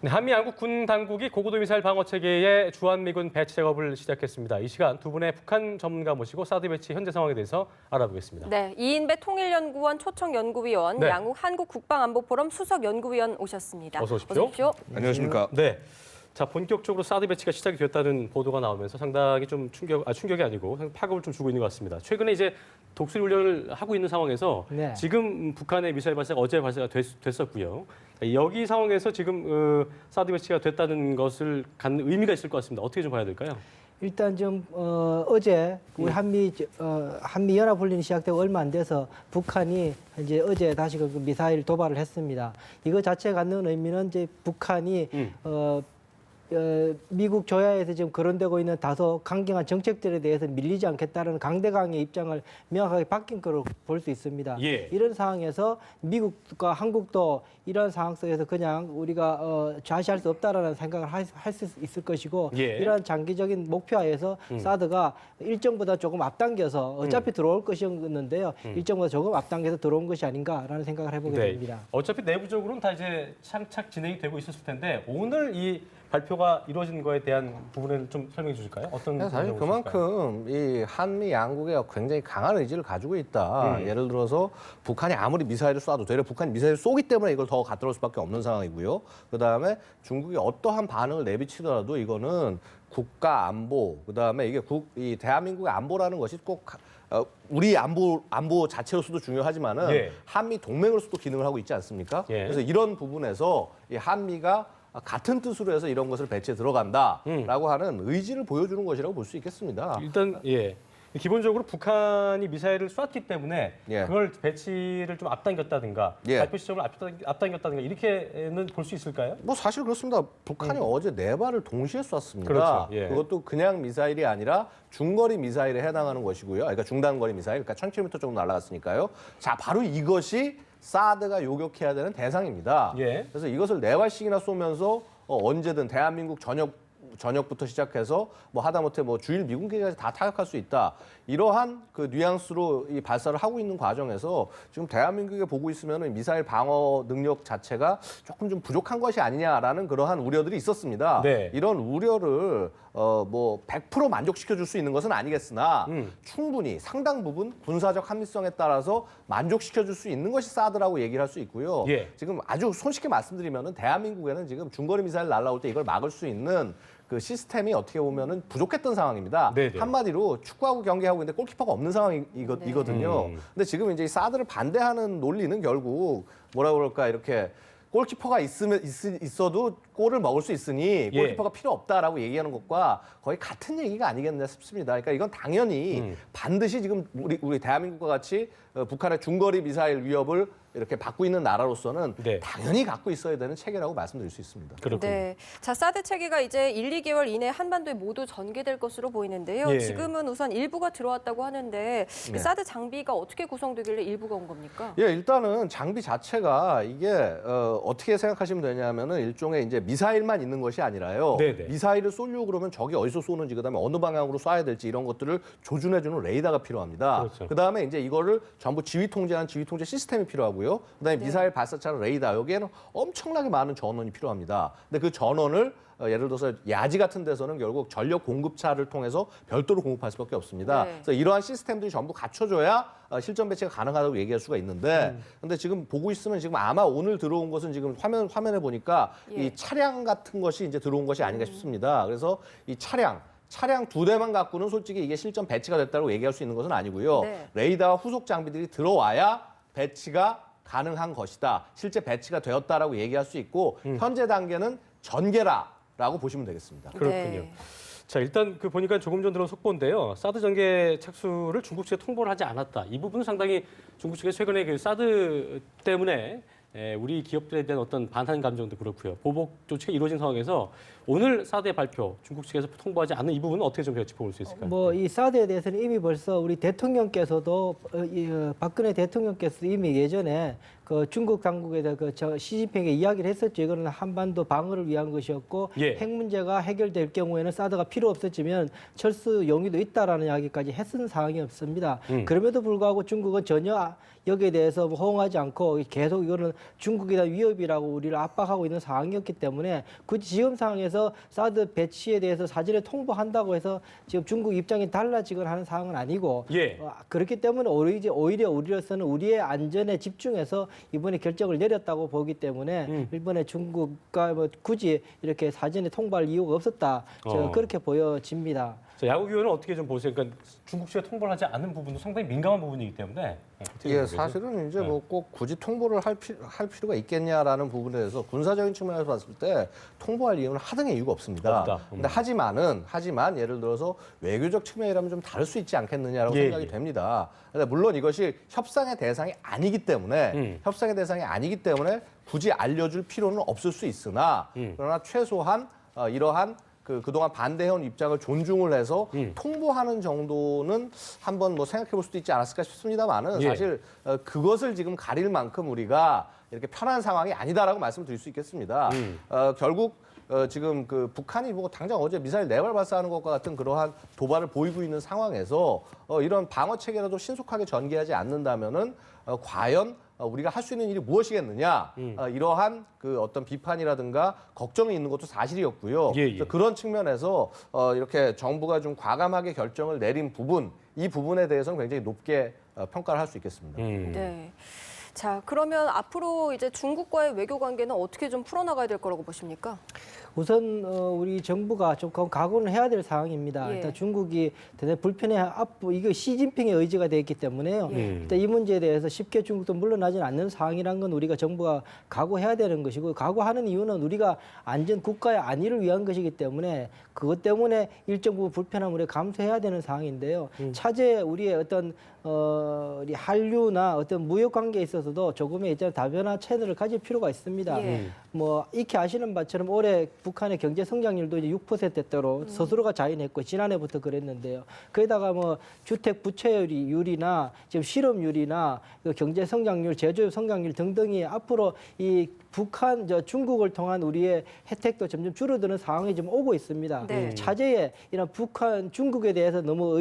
네, 한미 양국 군 당국이 고고도 미사일 방어 체계의 주한미군 배치 작업을 시작했습니다. 이 시간 두 분의 북한 전문가 모시고 사드 배치 현재 상황에 대해서 알아보겠습니다. 네, 이인배 통일연구원 초청연구위원, 네. 양욱 한국국방안보포럼 수석연구위원 오셨습니다. 어서 오십시오. 안녕하십니까. 네. 자, 본격적으로 사드 배치가 시작이 됐다는 보도가 나오면서 상당히 좀 충격이 아니고 파급을 좀 주고 있는 것 같습니다. 최근에 이제 독수리 훈련을 하고 있는 상황에서 네. 지금 북한의 미사일 발사가 어제 발사가 됐었고요. 여기 상황에서 지금 사드 배치가 됐다는 것을 갖는 의미가 있을 것 같습니다. 어떻게 좀 봐야 될까요? 일단 좀 어제 우리 한미 연합 훈련이 시작되고 얼마 안 돼서 북한이 이제 어제 다시 그 미사일 도발을 했습니다. 이거 자체가 갖는 의미는 이제 북한이 미국 조야에서 지금 거론되고 있는 다소 강경한 정책들에 대해서 밀리지 않겠다는 강대강의 입장을 명확하게 바뀐 거로 볼 수 있습니다. 예. 이런 상황에서 미국과 한국도 이런 상황 속에서 그냥 우리가 좌시할 수 없다라는 생각을 할 수 있을 것이고 예. 이러한 장기적인 목표하에서 사드가 일정보다 조금 앞당겨서 어차피 들어올 것이었는데요. 일정보다 조금 앞당겨서 들어온 것이 아닌가라는 생각을 해보게 됩니다. 어차피 내부적으로는 다 이제 착 진행이 되고 있었을 텐데 오늘 이 발표가 이루어진 거에 대한 부분을 좀 설명해 주실까요? 어떤 사실 그만큼 이 한미 양국이 굉장히 강한 의지를 가지고 있다. 예를 들어서 북한이 아무리 미사일을 쏴도 되려 북한이 미사일을 쏘기 때문에 이걸 더 갖다 놓을 수밖에 없는 상황이고요. 그다음에 중국이 어떠한 반응을 내비치더라도 이거는 국가 안보, 그다음에 이게 이 대한민국의 안보라는 것이 꼭 우리 안보 자체로서도 중요하지만은 예. 한미 동맹으로서도 기능을 하고 있지 않습니까? 예. 그래서 이런 부분에서 이 한미가 같은 뜻으로 해서 이런 것을 배치에 들어간다라고 하는 의지를 보여주는 것이라고 볼 수 있겠습니다. 일단 예. 기본적으로 북한이 미사일을 쐈기 때문에 예. 그걸 배치를 좀 앞당겼다든가 예. 발표 시점을 앞당겼다든가 이렇게는 볼 수 있을까요? 뭐 사실 그렇습니다. 북한이 어제 4발을 동시에 쐈습니다. 그렇죠. 예. 그것도 그냥 미사일이 아니라 중거리 미사일에 해당하는 것이고요. 그러니까 중단거리 미사일, 그러니까 1000km 정도 날아갔으니까요. 자, 바로 이것이 사드가 요격해야 되는 대상입니다. 예. 그래서 이것을 4발씩이나 쏘면서 언제든 대한민국 전역부터 시작해서 뭐 하다못해 뭐 주일 미군기까지 다 타격할 수 있다. 이러한 그 뉘앙스로 이 발사를 하고 있는 과정에서 지금 대한민국에 보고 있으면 미사일 방어 능력 자체가 조금 좀 부족한 것이 아니냐라는 그러한 우려들이 있었습니다. 네. 이런 우려를 뭐 100% 만족시켜 줄 수 있는 것은 아니겠으나 충분히 상당 부분 군사적 합리성에 따라서 만족시켜 줄 수 있는 것이 사드라고 얘기를 할 수 있고요. 예. 지금 아주 손쉽게 말씀드리면은 대한민국에는 지금 중거리 미사일 날라올 때 이걸 막을 수 있는 그 시스템이 어떻게 보면은 부족했던 상황입니다. 네네. 한마디로 축구하고 경기하고 있는데 골키퍼가 없는 상황이거든요. 근데 지금 이제 이 사드를 반대하는 논리는 결국 뭐라 그럴까 이렇게 골키퍼가 있어도 골을 먹을 수 있으니 골키퍼가 필요 없다라고 얘기하는 것과 거의 같은 얘기가 아니겠나 싶습니다. 그러니까 이건 당연히 반드시 지금 우리 대한민국과 같이 북한의 중거리 미사일 위협을 이렇게 받고 있는 나라로서는 네. 당연히 갖고 있어야 되는 체계라고 말씀드릴 수 있습니다. 그렇군요. 네, 자 사드 체계가 이제 1, 2개월 이내 한반도에 모두 전개될 것으로 보이는데요. 예. 지금은 우선 일부가 들어왔다고 하는데 이 사드 장비가 어떻게 구성되길래 일부가 온 겁니까? 예, 일단은 장비 자체가 이게 어떻게 생각하시면 되냐면은 일종의 이제 미사일만 있는 것이 아니라요. 네네. 미사일을 쏘려고 그러면 적이 어디서 쏘는지 그다음에 어느 방향으로 쏴야 될지 이런 것들을 조준해주는 레이더가 필요합니다. 그렇죠. 그다음에 이제 이거를 전부 지휘 통제 시스템이 필요하고요. 그다음에 미사일 발사차는 레이더 여기에는 엄청나게 많은 전원이 필요합니다. 근데 그 전원을 예를 들어서 야지 같은 데서는 결국 전력 공급차를 통해서 별도로 공급할 수밖에 없습니다. 네. 그래서 이러한 시스템들이 전부 갖춰져야 실전 배치가 가능하다고 얘기할 수가 있는데, 근데 지금 보고 있으면 지금 아마 오늘 들어온 것은 지금 화면에 보니까 예. 이 차량 같은 것이 이제 들어온 것이 아닌가 싶습니다. 그래서 이 차량 2대만 갖고는 솔직히 이게 실전 배치가 됐다고 얘기할 수 있는 것은 아니고요. 네. 레이더와 후속 장비들이 들어와야 배치가 가능한 것이다. 실제 배치가 되었다라고 얘기할 수 있고 현재 단계는 전개라라고 보시면 되겠습니다. 그렇군요. 네. 자, 일단 보니까 조금 전 들어온 속보인데요. 사드 전개 착수를 중국 측에 통보를 하지 않았다. 이 부분은 상당히 중국 측에 최근에 그 사드 때문에 우리 기업들에 대한 어떤 반한 감정도 그렇고요. 보복 조치가 이루어진 상황에서 오늘 사드의 발표, 중국 측에서 통보하지 않은 이 부분은 어떻게 좀 짚어볼 수 있을까요? 뭐 이 사드에 대해서는 이미 벌써 우리 대통령께서도 박근혜 대통령께서 이미 예전에 그 중국 당국에다 시진핑에 이야기를 했었죠. 이거는 한반도 방어를 위한 것이었고 예. 핵 문제가 해결될 경우에는 사드가 필요 없어지면 철수 용의도 있다라는 이야기까지 했은 사항이 없습니다. 그럼에도 불구하고 중국은 전혀 여기에 대해서 호응하지 않고 계속 이거는 중국이다 위협이라고 우리를 압박하고 있는 상황이었기 때문에 굳이 지금 상황에서 사드 배치에 대해서 사전에 통보한다고 해서 지금 중국 입장이 달라지거나 하는 상황은 아니고 예. 그렇기 때문에 오히려 우리로서는 우리의 안전에 집중해서 이번에 결정을 내렸다고 보기 때문에 일본의 중국과 뭐 굳이 이렇게 사전에 통보할 이유가 없었다. 그렇게 보여집니다. 자, 야구위원은 어떻게 좀 보세요? 그러니까 중국 측에 통보를 하지 않는 부분도 상당히 민감한 부분이기 때문에. 예, 사실은 이제 뭐 꼭 굳이 통보를 할 필요가 있겠냐라는 부분에 대해서 군사적인 측면에서 봤을 때 통보할 이유는 하등의 이유가 없습니다. 없다. 근데 하지만 예를 들어서 외교적 측면이라면 좀 다를 수 있지 않겠느냐라고 예, 생각이 예. 됩니다. 근데 물론 이것이 협상의 대상이 아니기 때문에 굳이 알려줄 필요는 없을 수 있으나 그러나 최소한 이러한 그동안 반대해온 입장을 존중을 해서 통보하는 정도는 한번 뭐 생각해 볼 수도 있지 않았을까 싶습니다만은 예. 사실 그것을 지금 가릴 만큼 우리가 이렇게 편한 상황이 아니다라고 말씀드릴 수 있겠습니다. 결국 지금 그 북한이 뭐 당장 어제 미사일 4발 발사하는 것과 같은 그러한 도발을 보이고 있는 상황에서 이런 방어 체계라도 신속하게 전개하지 않는다면은 과연 우리가 할 수 있는 일이 무엇이겠느냐 이러한 그 어떤 비판이라든가 걱정이 있는 것도 사실이었고요. 예, 예. 그래서 그런 측면에서 이렇게 정부가 좀 과감하게 결정을 내린 부분 이 부분에 대해서는 굉장히 높게 평가를 할 수 있겠습니다. 네. 자, 그러면 앞으로 이제 중국과의 외교 관계는 어떻게 좀 풀어나가야 될 거라고 보십니까? 우선 우리 정부가 좀 각오는 해야 될 상황입니다. 예. 일단 중국이 대단히 불편해 이거 시진핑의 의지가 돼 있기 때문에요. 일단 이 문제에 대해서 쉽게 중국도 물러나지는 않는 상황이란 건 우리가 정부가 각오해야 되는 것이고 각오하는 이유는 우리가 안전 국가의 안위를 위한 것이기 때문에 그것 때문에 일정 부분 불편함을 우리가 감수해야 되는 상황인데요. 차제 우리의 어떤 우리 한류나 어떤 무역 관계에 있어서도 조금의 일단 다변화 채널을 가질 필요가 있습니다. 예. 뭐 익히 아시는 바처럼 올해 북한의 경제 성장률도 이제 6%대로 스스로가 자인했고 지난해부터 그랬는데요. 거기다가 뭐 주택 부채율이나 지금 실업률이나 그 경제 성장률, 제조업 성장률 등등이 앞으로 이 북한, 중국을 통한 우리의 혜택도 점점 줄어드는 상황이 좀 오고 있습니다. 네. 차제에 이런 북한, 중국에 대해서 너무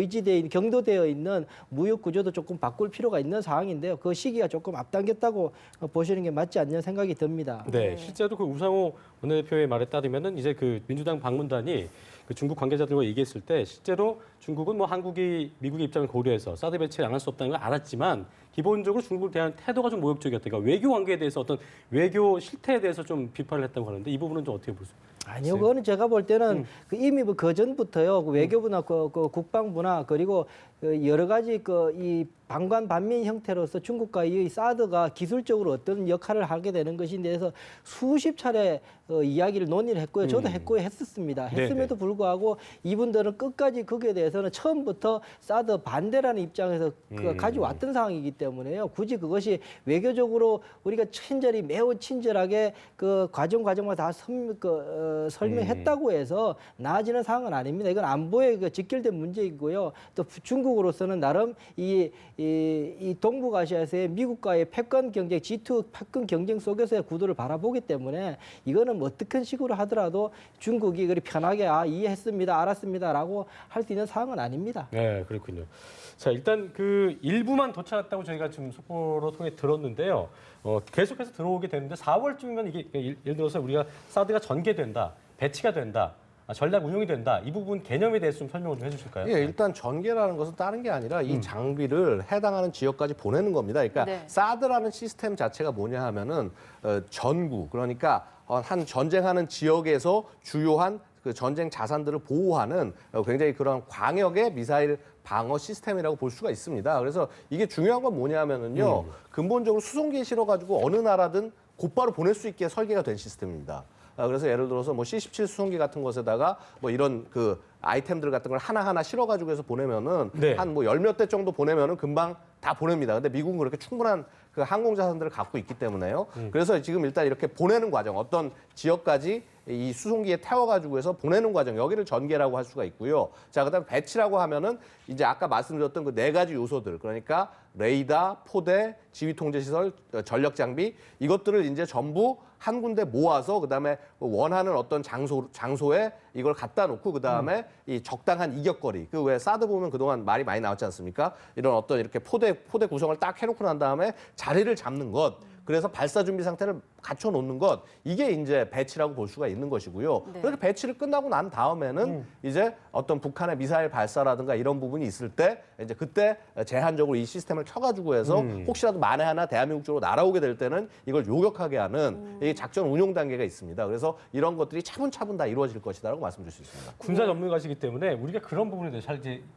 경도되어 있는 무역 구조도 조금 바꿀 필요가 있는 상황인데요. 그 시기가 조금 앞당겼다고 보시는 게 맞지 않는 생각이 듭니다. 네, 실제로 그 우상호 원내대표의 말에 따르면은 이제 그 민주당 방문단이 그 중국 관계자들과 얘기했을 때 실제로 중국은 뭐 한국이 미국의 입장을 고려해서 사드 배치를 안 할 수 없다는 걸 알았지만 기본적으로 중국을 대한 태도가 좀 모욕적이었다. 그러니까 외교 관계에 대해서 어떤 외교 실태에 대해서 좀 비판을 했다고 하는데 이 부분은 좀 어떻게 보세요? 아니요, 그거는 제가 볼 때는 그 이미 그 전부터요, 그 외교부나 그 국방부나 그리고 그 여러 가지 이 방관 반민 형태로서 중국과 이 사드가 기술적으로 어떤 역할을 하게 되는 것인데 대해서 수십 차례 이야기를 논의를 했고요. 저도 했었습니다. 했음에도 불구하고 이분들은 끝까지 거기에 대해서는 처음부터 사드 반대라는 입장에서 가져왔던 상황이기 때문에요. 굳이 그것이 외교적으로 우리가 매우 친절하게 그 과정마다 다 설명했다고 해서 나아지는 상황은 아닙니다. 이건 안보에 직결된 문제이고요. 또 중국으로서는 나름 이 동북아시아에서의 미국과의 패권 경쟁, G2 패권 경쟁 속에서의 구도를 바라보기 때문에 이거는 뭐 어떻게 식으로 하더라도 중국이 그리 편하게 이해했습니다, 알았습니다라고 할 수 있는 상황은 아닙니다. 네, 그렇군요. 자, 일단 그 일부만 도착했다고 저희가 지금 속보로 통해 들었는데요. 계속해서 들어오게 되는데 4월쯤이면 이게 예를 들어서 우리가 사드가 전개된다, 배치가 된다. 전략 운용이 된다. 이 부분 개념에 대해서 좀 설명을 좀 해주실까요? 예, 일단 전개라는 것은 다른 게 아니라 이 장비를 해당하는 지역까지 보내는 겁니다. 그러니까 네. 사드라는 시스템 자체가 뭐냐 하면은 전구, 그러니까 한 전쟁하는 지역에서 주요한 그 전쟁 자산들을 보호하는 굉장히 그런 광역의 미사일 방어 시스템이라고 볼 수가 있습니다. 그래서 이게 중요한 건 뭐냐면은요, 근본적으로 수송기에 실어가지고 어느 나라든 곧바로 보낼 수 있게 설계가 된 시스템입니다. 그래서 예를 들어서 뭐 C-17 수송기 같은 것에다가 뭐 이런 그 아이템들 같은 걸 하나하나 실어가지고 해서 보내면은 네. 한 뭐 10몇 대 정도 보내면은 금방 다 보냅니다. 근데 미국은 그렇게 충분한 그 항공 자산들을 갖고 있기 때문에요. 그래서 지금 일단 이렇게 보내는 과정, 어떤 지역까지 이 수송기에 태워가지고 해서 보내는 과정, 여기를 전개라고 할 수가 있고요. 자, 그다음 배치라고 하면은 이제 아까 말씀드렸던 그 네 가지 요소들, 그러니까 레이더, 포대, 지휘 통제 시설, 전력 장비, 이것들을 이제 전부 한 군데 모아서 그다음에 원하는 어떤 장소에 이걸 갖다 놓고 그다음에 이 적당한 이격거리, 그 왜 사드 보면 그동안 말이 많이 나왔지 않습니까? 이런 어떤 이렇게 포대 구성을 딱 해놓고 난 다음에 자리를 잡는 것, 그래서 발사 준비 상태를 갖춰 놓는 것, 이게 이제 배치라고 볼 수가 있는 것이고요. 네. 그렇게 배치를 끝나고 난 다음에는 이제 어떤 북한의 미사일 발사라든가 이런 부분이 있을 때 이제 그때 제한적으로 이 시스템을 켜가지고 해서 혹시라도 만에 하나 대한민국 쪽으로 날아오게 될 때는 이걸 요격하게 하는 이 작전 운용 단계가 있습니다. 그래서 이런 것들이 차분차분 다 이루어질 것이다라고 말씀드릴 수 있습니다. 군사 전문가시기 때문에 우리가 그런 부분에 대해서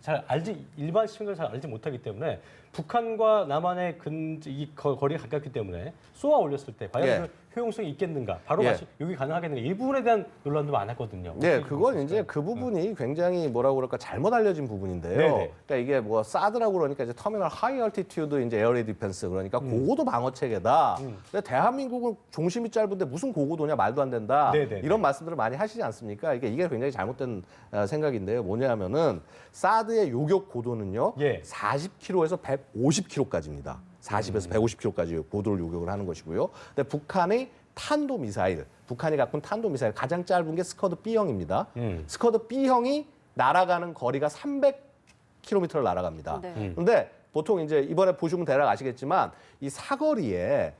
잘 알지 일반 시민들 잘 알지 못하기 때문에 북한과 남한의 이 거리가 가깝기 때문에 쏘아 올렸을 때 과연 예. 그 효용성이 있겠는가, 바로 예. 다시 여기 가능하겠는가, 이 부분에 대한 논란도 많았거든요. 네, 어떻게 그건 보셨어요? 이제 그 부분이 굉장히 뭐라고 그럴까 잘못 알려진 부분인데요. 네네. 그러니까 이게 뭐 사드라고 그러니까 이제 터미널 하이 얼티튜드 이제 에어레 디펜스, 그러니까 고고도 방어 체계다. 근데 대한민국은 중심이 짧은데 무슨 고고도냐, 말도 안 된다. 네네네. 이런 말씀들을 많이 하시지 않습니까? 이게 굉장히 잘못된 생각인데요. 뭐냐면은 사드의 요격 고도는요. 예. 40km에서 150km까지입니다. 40에서 150km까지 고도를 요격을 하는 것이고요. 근데 북한이 탄도 미사일, 북한이 갖고 있는 탄도 미사일 가장 짧은 게 스커드 B형입니다. 스커드 B형이 날아가는 거리가 300km를 날아갑니다. 네. 그런데 보통 이제 이번에 보시면 대략 아시겠지만 이 사거리에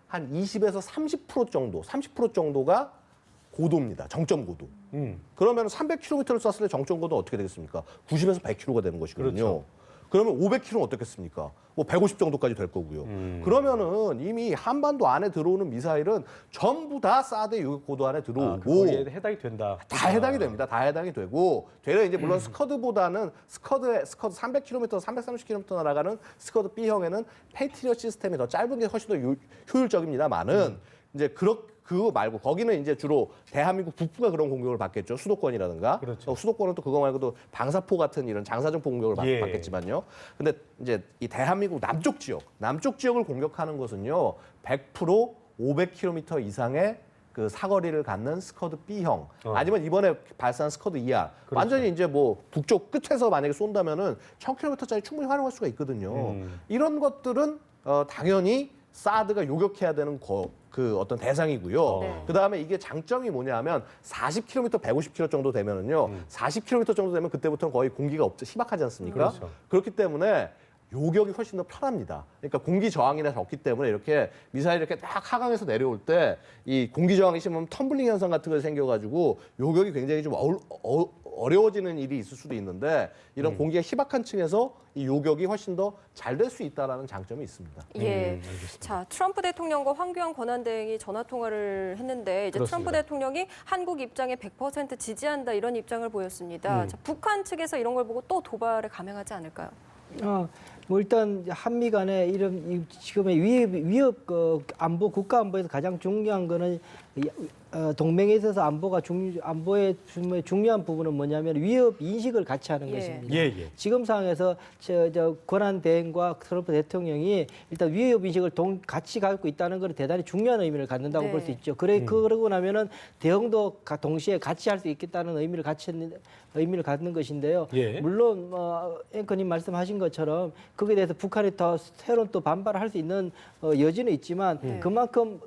한 20에서 30% 정도, 30% 정도가 고도입니다. 정점 고도. 그러면 300km를 쐈을 때 정점 고도 어떻게 되겠습니까? 90에서 100km가 되는 것이거든요. 그렇죠. 그러면 500km는 어떻겠습니까? 뭐 150 정도까지 될 거고요. 그러면은 이미 한반도 안에 들어오는 미사일은 전부 다 사드의 요격 고도 안에 들어오고 그 거기에 해당이 된다. 다 해당이 됩니다. 다 해당이 되고 되려 이제 물론 스커드보다는 스커드 300km, 330km 날아가는 스커드 B형에는 패트리엇 시스템이 더 짧은 게 훨씬 더 효율적입니다만은 이제 그거 말고 거기는 이제 주로 대한민국 북부가 그런 공격을 받겠죠. 수도권이라든가. 그렇죠. 수도권은 또 그거 말고도 방사포 같은 이런 장사정포 공격을 예. 받겠지만요. 근데 이제 이 대한민국 남쪽 지역을 공격하는 것은요. 100% 500km 이상의 그 사거리를 갖는 스커드 B형 아니면 이번에 발사한 스커드 ER 그렇죠. 완전히 이제 뭐 북쪽 끝에서 만약에 쏜다면은 1000km짜리 충분히 활용할 수가 있거든요. 이런 것들은 당연히 사드가 요격해야 되는 그 어떤 대상이고요. 네. 그다음에 이게 장점이 뭐냐면 40km, 150km 정도 되면은요. 40km 정도 되면 그때부터는 거의 공기가 희박하지 않습니까? 그렇죠. 그렇기 때문에 요격이 훨씬 더 편합니다. 그러니까 공기 저항이나 적기 때문에 이렇게 미사일이 이렇게 딱 하강에서 내려올 때 이 공기 저항이 심하면 텀블링 현상 같은 거 생겨가지고 요격이 굉장히 좀 어려워지는 일이 있을 수도 있는데 이런 공기가 희박한 층에서 이 요격이 훨씬 더 잘 될 수 있다라는 장점이 있습니다. 예. 자, 트럼프 대통령과 황교안 권한대행이 전화 통화를 했는데 이제 그렇습니다. 트럼프 대통령이 한국 입장에 100% 지지한다 이런 입장을 보였습니다. 자, 북한 측에서 이런 걸 보고 또 도발에 감행하지 않을까요? 뭐 일단 한미 간의 이런 지금의 위협 안보 국가 안보에서 가장 중요한 거는 동맹에 있어서 안보의 중요한 부분은 뭐냐면 위협 인식을 같이 하는 예. 것입니다. 예. 지금 상황에서 권한 대행과 트럼프 대통령이 일단 위협 인식을 같이 갖고 있다는 것은 대단히 중요한 의미를 갖는다고 네. 볼 수 있죠. 그러고 나면은 대응도 동시에 같이 할 수 있겠다는 의미를 갖는 것인데요. 예. 물론 앵커님 말씀하신 것처럼 거기에 대해서 북한이 더 새로운 또 반발을 할 수 있는 여지는 있지만 그만큼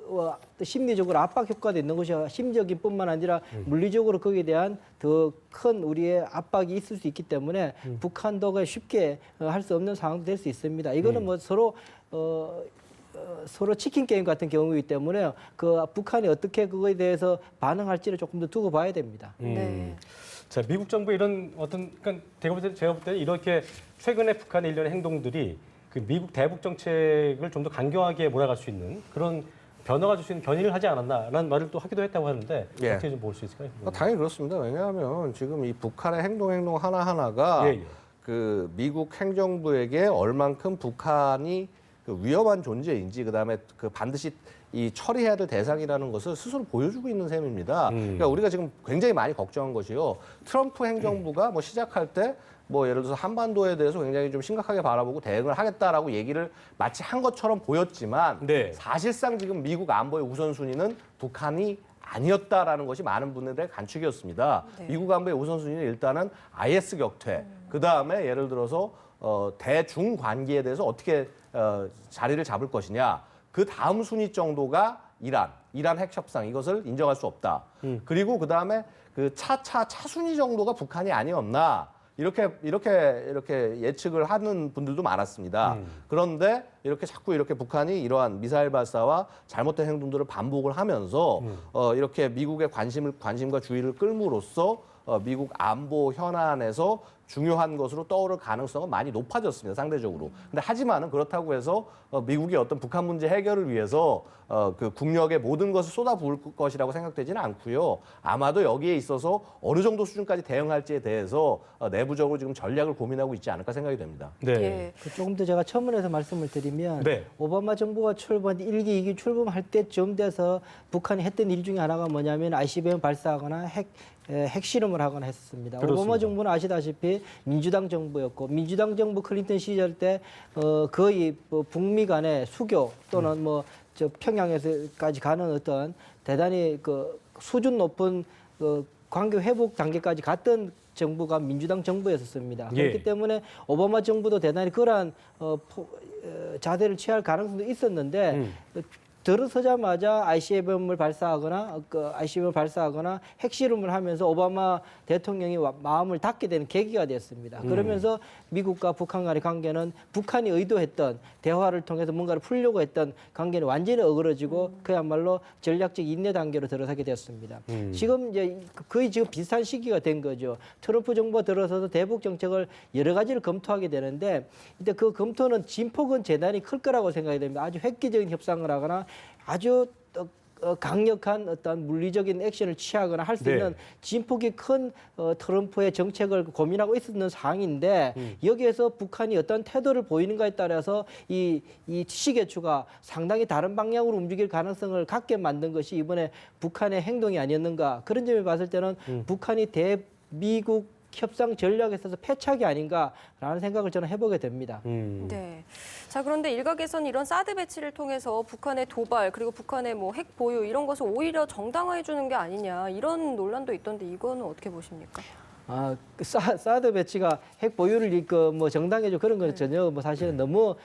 심리적으로 압박 효과도 있는 것이 심적인 뿐만 아니라 물리적으로 거기에 대한 더 큰 우리의 압박이 있을 수 있기 때문에 북한도 쉽게 할 수 없는 상황도 될 수 있습니다. 이거는 뭐 서로 치킨 게임 같은 경우이기 때문에 그 북한이 어떻게 그거에 대해서 반응할지를 조금 더 두고 봐야 됩니다. 네. 자, 미국 정부 이런 그러니까 제가 볼 때는 이렇게 최근에 북한의 일련의 행동들이 그 미국 대북 정책을 좀 더 강경하게 몰아갈 수 있는 그런 변화가 줄 수 있는 견인을 하지 않았나라는 말을 또 하기도 했다고 하는데 예. 어떻게 좀 볼 수 있을까요? 당연히 그렇습니다. 왜냐하면 지금 이 북한의 행동 하나하나가 예. 그 미국 행정부에게 얼만큼 북한이 그 위험한 존재인지 그다음에 그 반드시 이 처리해야 될 대상이라는 것을 스스로 보여주고 있는 셈입니다. 그러니까 우리가 지금 굉장히 많이 걱정한 것이요. 트럼프 행정부가 뭐 시작할 때 뭐 예를 들어서 한반도에 대해서 굉장히 좀 심각하게 바라보고 대응을 하겠다라고 얘기를 마치 한 것처럼 보였지만 네. 사실상 지금 미국 안보의 우선순위는 북한이 아니었다라는 것이 많은 분들의 관측이었습니다. 네. 미국 안보의 우선순위는 일단은 IS 격퇴, 그 다음에 예를 들어서 대중 관계에 대해서 어떻게 자리를 잡을 것이냐, 그 다음 순위 정도가 이란 핵 협상 이것을 인정할 수 없다. 그리고 그 다음에 그 차순위 정도가 북한이 아니었나. 이렇게 예측을 하는 분들도 많았습니다. 그런데 자꾸 이렇게 북한이 이러한 미사일 발사와 잘못된 행동들을 반복을 하면서 이렇게 미국의 관심과 주의를 끌므로써 미국 안보 현안에서 중요한 것으로 떠오를 가능성은 많이 높아졌습니다, 상대적으로. 근데 하지만은 그렇다고 해서 미국이 어떤 북한 문제 해결을 위해서 그 국력의 모든 것을 쏟아부을 것이라고 생각되지는 않고요. 아마도 여기에 있어서 어느 정도 수준까지 대응할지에 대해서 내부적으로 지금 전략을 고민하고 있지 않을까 생각이 됩니다. 네. 예. 조금 더 제가 첨언해서 말씀을 드리면 네. 오바마 정부가 출범 1기, 2기 출범할 때쯤 돼서 북한이 했던 일 중에 하나가 뭐냐면 ICBM 발사하거나 핵실험을 하거나 했습니다. 그렇습니다. 오바마 정부는 아시다시피 민주당 정부였고 민주당 정부 클린턴 시절 때 거의 뭐 북미 간의 수교 또는 뭐 저 평양에서까지 가는 어떤 대단히 그 수준 높은 관계 회복 단계까지 갔던 정부가 민주당 정부였었습니다. 예. 그렇기 때문에 오바마 정부도 대단히 그러한 자세를 취할 가능성도 있었는데 들어서자마자 ICBM을 발사하거나 핵실험을 하면서 오바마 대통령이 마음을 닫게 되는 계기가 됐습니다. 그러면서 미국과 북한 간의 관계는 북한이 의도했던 대화를 통해서 뭔가를 풀려고 했던 관계는 완전히 어그러지고 그야말로 전략적 인내 단계로 들어서게 됐습니다. 지금 이제 거의 지금 비슷한 시기가 된 거죠. 트럼프 정부가 들어서서 대북 정책을 여러 가지를 검토하게 되는데 이제 그 검토는 진폭은 대단히 클 거라고 생각이 됩니다. 아주 획기적인 협상을 하거나 아주 강력한 어떤 물리적인 액션을 취하거나 할 수 네. 있는 진폭이 큰 트럼프의 정책을 고민하고 있었는 상황인데 여기에서 북한이 어떤 태도를 보이는가에 따라서 이 시계추가 상당히 다른 방향으로 움직일 가능성을 갖게 만든 것이 이번에 북한의 행동이 아니었는가. 그런 점에 봤을 때는 북한이 대미국 협상 전략에 있어서 패착이 아닌가라는 생각을 저는 해보게 됩니다. 네. 자, 그런데 일각에서는 이런 사드 배치를 통해서 북한의 도발 그리고 북한의 뭐 핵 보유 이런 것을 오히려 정당화해 주는 게 아니냐 이런 논란도 있던데 이거는 어떻게 보십니까? 사드 배치가 핵 보유를 뭐 정당해줘 그런 건 전혀 뭐 사실은 너무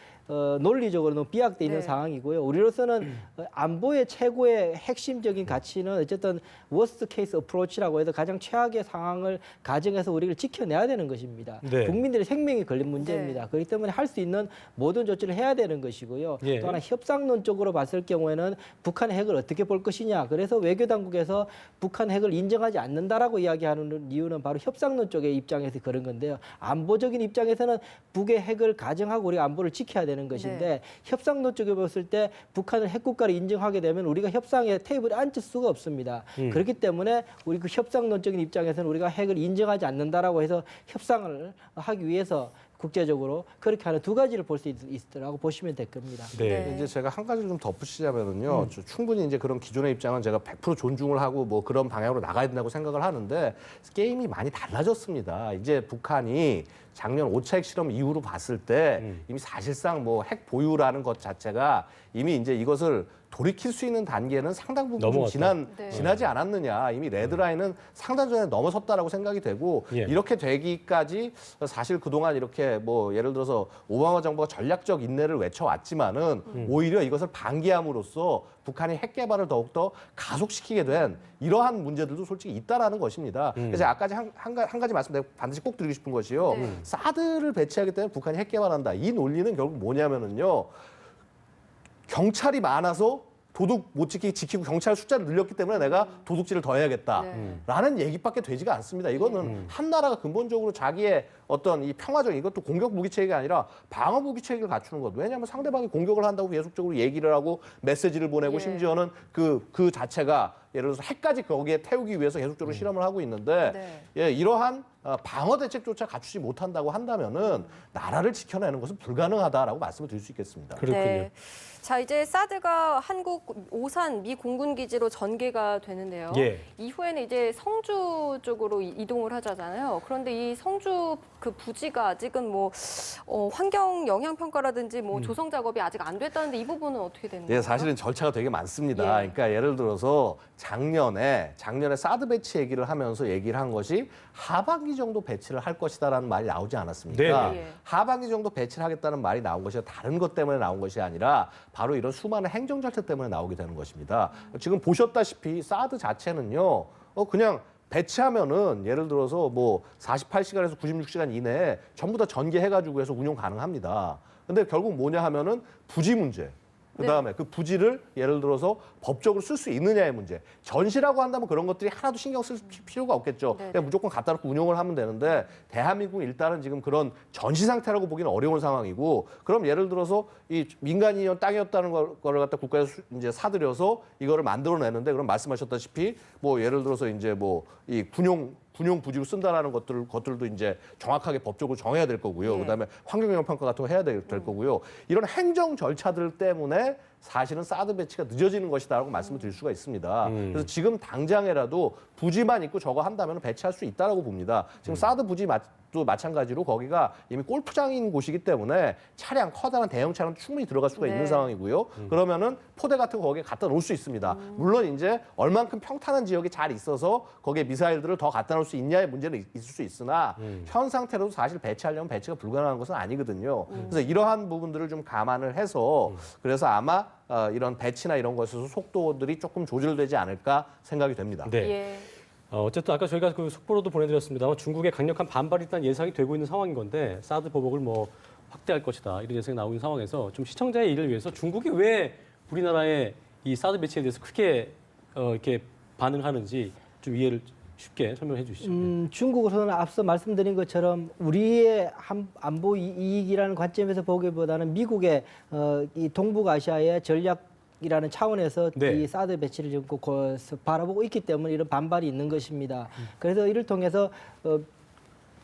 논리적으로 너무 비약돼 있는 네. 상황이고요. 우리로서는 안보의 최고의 핵심적인 가치는 어쨌든 worst case approach라고 해서 가장 최악의 상황을 가정해서 우리를 지켜내야 되는 것입니다. 네. 국민들의 생명이 걸린 문제입니다. 그렇기 때문에 할 수 있는 모든 조치를 해야 되는 것이고요. 예. 또 하나 협상론적으로 봤을 경우에는 북한의 핵을 어떻게 볼 것이냐. 그래서 외교당국에서 북한 핵을 인정하지 않는다라고 이야기하는 이유는 바로 협상론 쪽의 입장에서 그런 건데요. 안보적인 입장에서는 북의 핵을 가정하고 우리가 안보를 지켜야 되는 것인데 네. 협상론 쪽에 봤을 때 북한을 핵국가를 인정하게 되면 우리가 협상의 테이블에 앉을 수가 없습니다. 그렇기 때문에 우리 그 협상론적인 입장에서는 우리가 핵을 인정하지 않는다라고 해서 협상을 하기 위해서 국제적으로 그렇게 하는 두 가지를 볼 수 있더라고 보시면 될 겁니다. 네. 네. 이제 제가 한 가지를 좀 덧붙이자면은요, 충분히 이제 그런 기존의 입장은 제가 100% 존중을 하고 뭐 그런 방향으로 나가야 된다고 생각을 하는데 게임이 많이 달라졌습니다. 이제 북한이 작년 5차 핵실험 이후로 봤을 때 이미 사실상 뭐 핵 보유라는 것 자체가 이미 이제 이것을 돌이킬 수 있는 단계는 상당 부분 좀 넘어갔다. 네. 지나지 않았느냐. 이미 레드라인은 상당 전에 넘어섰다라고 생각이 되고 예. 이렇게 되기까지 사실 그동안 이렇게 뭐 예를 들어서 오바마 정부가 전략적 인내를 외쳐왔지만은 오히려 이것을 방기함으로써 북한이 핵 개발을 더욱더 가속시키게 된 이러한 문제들도 솔직히 있다라는 것입니다. 그래서 아까 한 가지 말씀 내가 반드시 꼭 드리고 싶은 것이요. 네. 사드를 배치하기 때문에 북한이 핵 개발한다. 이 논리는 결국 뭐냐면은요. 경찰이 많아서 도둑 못 지키고 경찰 숫자를 늘렸기 때문에 내가 도둑질을 더 해야겠다라는 얘기밖에 되지가 않습니다. 이거는 한 나라가 근본적으로 자기의 어떤 이 평화적 이것도 공격 무기 체계가 아니라 방어 무기 체계를 갖추는 것. 왜냐하면 상대방이 공격을 한다고 계속적으로 얘기를 하고 메시지를 보내고 예. 심지어는 그 자체가 예를 들어서 핵까지 거기에 태우기 위해서 계속적으로 실험을 하고 있는데 네. 예, 이러한 방어 대책조차 갖추지 못한다고 한다면은 나라를 지켜내는 것은 불가능하다라고 말씀을 드릴 수 있겠습니다. 그렇군요. 네. 자, 이제 사드가 한국 오산 미 공군 기지로 전개가 되는데요. 예. 이후에는 이제 성주 쪽으로 이동을 하잖아요. 그런데 이 성주 그 부지가 아직은 뭐 환경 영향 평가라든지 뭐 조성 작업이 아직 안 됐다는데 이 부분은 어떻게 되는 거예요? 예, 사실은 절차가 되게 많습니다. 예. 그러니까 예를 들어서 작년에 사드 배치 얘기를 하면서 얘기를 한 것이 하반기 정도 배치를 할 것이다라는 말이 나오지 않았습니까? 네. 예. 하반기 정도 배치를 하겠다는 말이 나온 것이 다른 것 때문에 나온 것이 아니라 바로 이런 수많은 행정 절차 때문에 나오게 되는 것입니다. 지금 보셨다시피 사드 자체는요, 그냥 배치하면은 예를 들어서 뭐 48시간에서 96시간 이내에 전부 다 전개해가지고 해서 운용 가능합니다. 근데 결국 뭐냐 하면은 부지 문제. 그다음에 그 부지를 예를 들어서 법적으로 쓸 수 있느냐의 문제. 전시라고 한다면 그런 것들이 하나도 신경 쓸 필요가 없겠죠. 그냥 무조건 갖다 놓고 운용을 하면 되는데 대한민국은 일단은 지금 그런 전시 상태라고 보기는 어려운 상황이고 그럼 예를 들어서 이 민간이었 땅이었다는 거를 갖다 국가에서 이제 사들여서 이거를 만들어내는데 그럼 말씀하셨다시피 뭐 예를 들어서 이제 뭐 이 군용 부지로 쓴다라는 것들도 이제 정확하게 법적으로 정해야 될 거고요. 그다음에 환경영향 평가 같은 거 해야 될 거고요. 이런 행정 절차들 때문에 사실은 사드 배치가 늦어지는 것이다라고 말씀을 드릴 수가 있습니다. 그래서 지금 당장에라도 부지만 있고 저거 한다면 배치할 수 있다라고 봅니다. 지금 사드 부지도 마찬가지로 거기가 이미 골프장인 곳이기 때문에 커다란 대형 차량 충분히 들어갈 수가 있는 상황이고요. 그러면은 포대 같은 거 거기에 갖다 놓을 수 있습니다. 물론 이제 얼만큼 평탄한 지역이 잘 있어서 거기에 미사일들을 더 갖다 놓을 수 있냐의 문제는 있을 수 있으나 현 상태로도 사실 배치하려면 배치가 불가능한 것은 아니거든요. 그래서 이러한 부분들을 좀 감안을 해서 그래서 아마 이런 배치나 이런 것에서 속도들이 조금 조절되지 않을까 생각이 됩니다. 네. 예. 어쨌든 아까 저희가 그 속보로도 보내드렸습니다만 중국의 강력한 반발이 일단 예상이 되고 있는 상황인 건데 사드 보복을 뭐 확대할 것이다 이런 예상이 나오는 상황에서 좀 시청자의 이해를 위해서 중국이 왜 우리나라의 이 사드 배치에 대해서 크게 이렇게 반응하는지 좀 이해를 쉽게 설명해 주시죠. 중국으로는 앞서 말씀드린 것처럼 우리의 안보 이익이라는 관점에서 보기보다는 미국의 이 동북아시아의 전략이라는 차원에서 네. 이 사드 배치를 지금 바라보고 있기 때문에 이런 반발이 있는 것입니다. 그래서 이를 통해서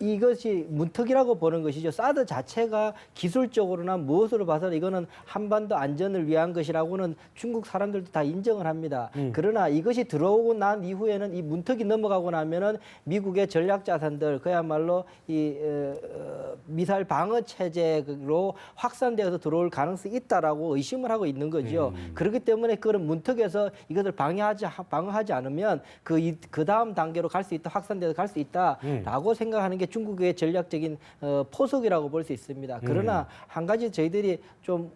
이것이 문턱이라고 보는 것이죠. 사드 자체가 기술적으로나 무엇으로 봐서는 이거는 한반도 안전을 위한 것이라고는 중국 사람들도 다 인정을 합니다. 그러나 이것이 들어오고 난 이후에는 이 문턱이 넘어가고 나면은 미국의 전략 자산들 그야말로 이 미사일 방어 체제로 확산되어서 들어올 가능성이 있다라고 의심을 하고 있는 거죠. 그렇기 때문에 그런 문턱에서 이것을 방어하지 않으면 그 다음 단계로 갈 수 있다, 확산돼서 갈 수 있다라고 생각하는 게 중국의 전략적인 포석이라고 볼 수 있습니다. 그러나 한 가지 저희들이 좀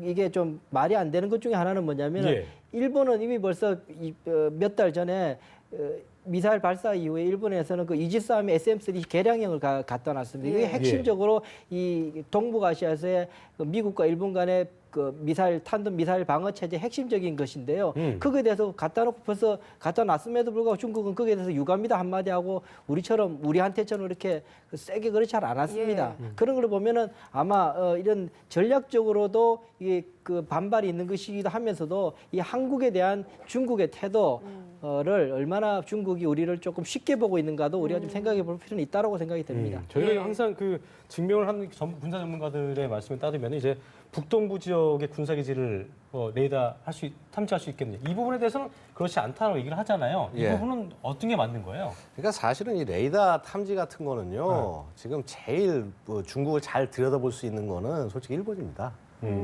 이게 좀 말이 안 되는 것 중에 하나는 뭐냐면 예. 일본은 이미 벌써 몇 달 전에 미사일 발사 이후에 일본에서는 그 이지스함 SM-3 개량형을 갖다 놨습니다. 이게 핵심적으로 이 동북아시아에서의 미국과 일본 간의 그 탄도 미사일 방어 체제 핵심적인 것인데요. 거기에 대해서 갖다 놓고 벌써 갖다 놨음에도 불구하고 중국은 거기에 대해서 유감이다 한마디 하고 우리한테처럼 이렇게 세게 그렇지 않았습니다. 그런 걸 보면은 아마 이런 전략적으로도 그 반발이 있는 것이기도 하면서도 이 한국에 대한 중국의 태도를 얼마나 중국이 우리를 조금 쉽게 보고 있는가도 우리가 좀 생각해 볼 필요는 있다라고 생각이 됩니다. 저희가 항상 그 증명을 하는 군사 전문가들의 말씀에 따르면 이제 북동부 지역의 군사기지를 레이더 탐지할 수 있겠느냐. 이 부분에 대해서는 그렇지 않다고 얘기를 하잖아요. 이 부분은 어떤 게 맞는 거예요? 그러니까 사실은 이 레이더 탐지 같은 거는요. 지금 제일 중국을 잘 들여다볼 수 있는 거는 솔직히 일본입니다.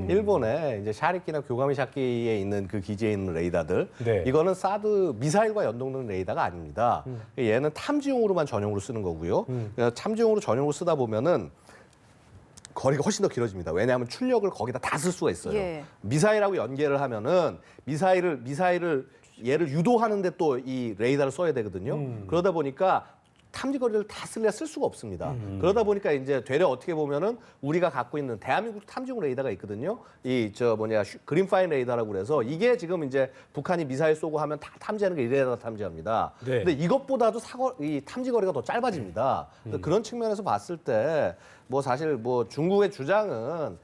일본에 이제 샤리키나 교가미샤키에 있는 그 기지에 있는 레이더들, 네. 이거는 사드 미사일과 연동되는 레이더가 아닙니다. 얘는 탐지용으로만 전용으로 쓰는 거고요. 그러니까 탐지용으로 전용으로 쓰다 보면은 거리가 훨씬 더 길어집니다. 왜냐하면 출력을 거기다 다 쓸 수가 있어요. 예. 미사일하고 연계를 하면은 미사일을 얘를 유도하는데 또 이 레이더를 써야 되거든요. 그러다 보니까 탐지거리를 다 쓸 수가 없습니다. 그러다 보니까 이제 되려 어떻게 보면은 우리가 갖고 있는 대한민국 탐지용 레이더가 있거든요. 그린파인 레이더라고 그래서 이게 지금 이제 북한이 미사일 쏘고 하면 다 탐지하는 게 이 레이더 탐지합니다. 네. 근데 이것보다도 이 탐지거리가 더 짧아집니다. 그런 측면에서 봤을 때 뭐 사실 뭐 중국의 주장은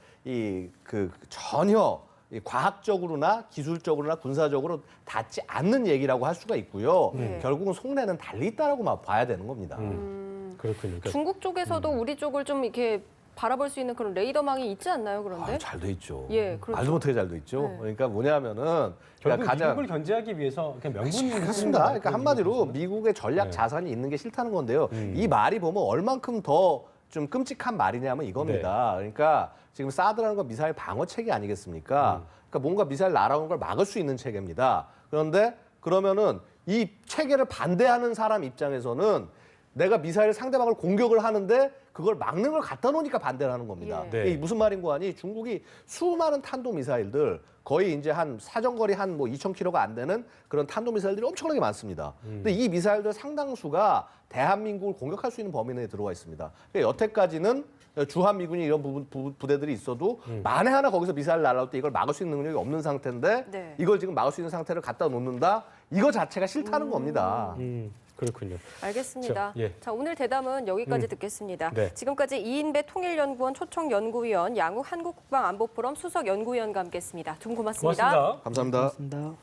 전혀 과학적으로나 기술적으로나 군사적으로 닿지 않는 얘기라고 할 수가 있고요. 결국은 속내는 달리 있다라고 봐야 되는 겁니다. 그렇군요. 그러니까 중국 쪽에서도 우리 쪽을 좀 이렇게 바라볼 수 있는 그런 레이더망이 있지 않나요? 그런데 잘 돼 있죠. 예, 그렇죠. 말도 못하게 잘 돼 있죠. 네. 그러니까 뭐냐면은 결국 미국을 견제하기 위해서 그냥 명분이 그렇습니다. 그러니까 한마디로 미국의 전략 자산이 있는 게 싫다는 건데요. 이 말이 보면 얼만큼 더 좀 끔찍한 말이냐면 이겁니다. 그러니까 지금 사드라는 건 미사일 방어 체계 아니겠습니까? 그러니까 뭔가 미사일 날아오는 걸 막을 수 있는 체계입니다. 그런데 그러면은 이 체계를 반대하는 사람 입장에서는 내가 미사일 상대방을 공격을 하는데 그걸 막는 걸 갖다 놓으니까 반대를 하는 겁니다. 예. 네. 이게 무슨 말인고 하니 중국이 수많은 탄도 미사일들 거의 이제 한 사정거리 한 뭐 2,000km가 안 되는 그런 탄도 미사일들이 엄청나게 많습니다. 근데 이 미사일들 상당수가 대한민국을 공격할 수 있는 범위 내에 들어와 있습니다. 그러니까 여태까지는 주한미군이 이런 부대들이 있어도 만에 하나 거기서 미사일 날아올 때 이걸 막을 수 있는 능력이 없는 상태인데 네. 이걸 지금 막을 수 있는 상태를 갖다 놓는다? 이거 자체가 싫다는 겁니다. 그렇군요. 알겠습니다. 예. 자, 오늘 대담은 여기까지 듣겠습니다. 네. 지금까지 이인배 통일연구원 초청연구위원, 양욱 한국국방안보포럼 수석연구위원과 함께했습니다. 두 분 고맙습니다. 고맙습니다. 감사합니다. 고맙습니다.